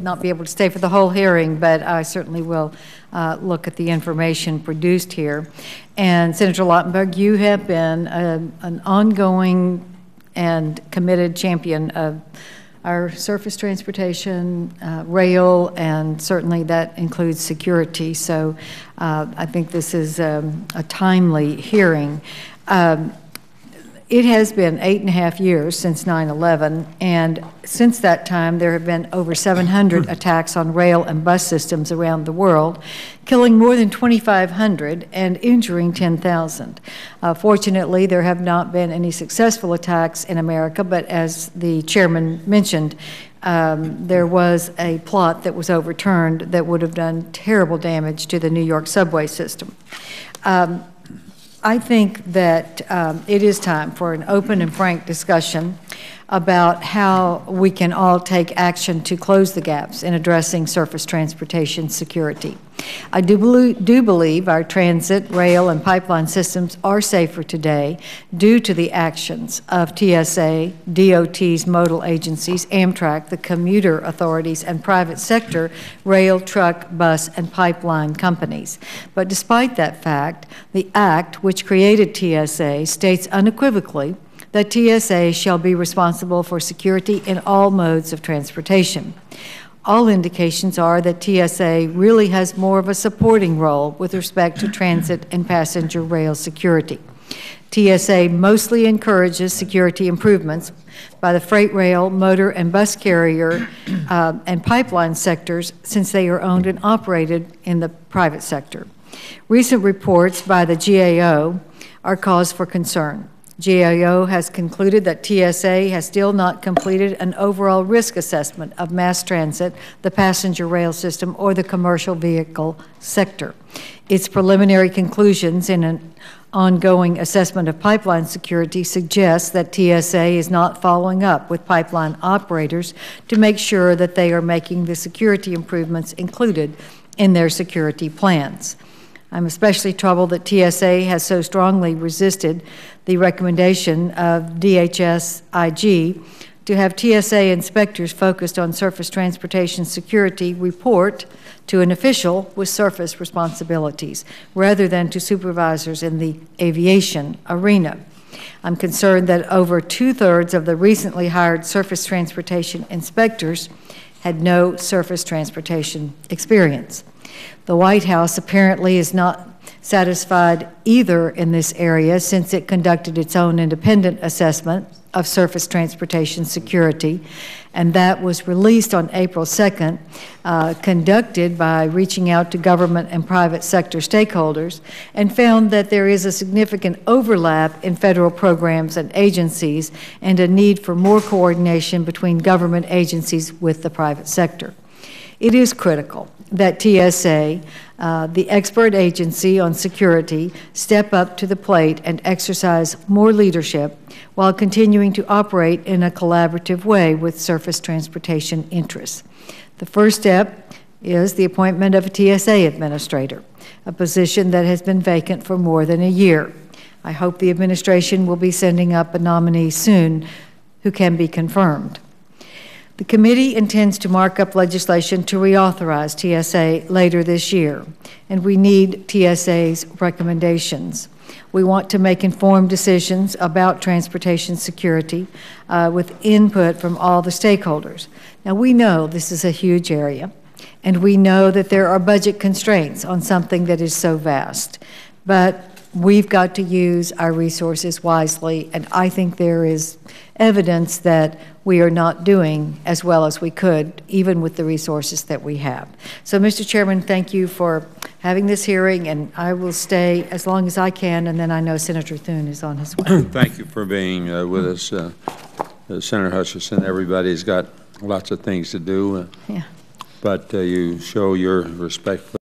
not be able to stay for the whole hearing, but I certainly will look at the information produced here. And Senator Lautenberg, you have been an ongoing and committed champion of our surface transportation, rail, and certainly that includes security. So I think this is a timely hearing. It has been 8.5 years since 9/11, and since that time there have been over 700 attacks on rail and bus systems around the world, killing more than 2,500 and injuring 10,000. Fortunately, there have not been any successful attacks in America, but as the chairman mentioned, there was a plot that was overturned that would have done terrible damage to the New York subway system. I think that it is time for an open and frank discussion about how we can all take action to close the gaps in addressing surface transportation security. I do believe our transit, rail, and pipeline systems are safer today due to the actions of TSA, DOT's modal agencies, Amtrak, the commuter authorities, and private sector rail, truck, bus, and pipeline companies. But despite that fact, the Act, which created TSA, states unequivocally that TSA shall be responsible for security in all modes of transportation. All indications are that TSA really has more of a supporting role with respect to transit and passenger rail security. TSA mostly encourages security improvements by the freight rail, motor and bus carrier and pipeline sectors since they are owned and operated in the private sector. Recent reports by the GAO are cause for concern. GAO has concluded that TSA has still not completed an overall risk assessment of mass transit, the passenger rail system, or the commercial vehicle sector. Its preliminary conclusions in an ongoing assessment of pipeline security suggests that TSA is not following up with pipeline operators to make sure that they are making the security improvements included in their security plans. I'm especially troubled that TSA has so strongly resisted the recommendation of DHS-IG to have TSA inspectors focused on surface transportation security report to an official with surface responsibilities rather than to supervisors in the aviation arena. I'm concerned that over 2/3 of the recently hired surface transportation inspectors had no surface transportation experience. The White House apparently is not satisfied either in this area since it conducted its own independent assessment of surface transportation security, and that was released on April 2nd, conducted by reaching out to government and private sector stakeholders, and found that there is a significant overlap in federal programs and agencies and a need for more coordination between government agencies with the private sector. It is critical that TSA, the expert agency on security, step up to the plate and exercise more leadership while continuing to operate in a collaborative way with surface transportation interests. The first step is the appointment of a TSA administrator, a position that has been vacant for more than a year. I hope the administration will be sending up a nominee soon who can be confirmed. The committee intends to mark up legislation to reauthorize TSA later this year, and we need TSA's recommendations. We want to make informed decisions about transportation security with input from all the stakeholders. Now, we know this is a huge area, and we know that there are budget constraints on something that is so vast, but we've got to use our resources wisely, and I think there is evidence that we are not doing as well as we could, even with the resources that we have. So, Mr. Chairman, thank you for having this hearing, and I will stay as long as I can, and then I know Senator Thune is on his way. Thank you for being with us, Senator Hutchison. Everybody's got lots of things to do, but you show your respect for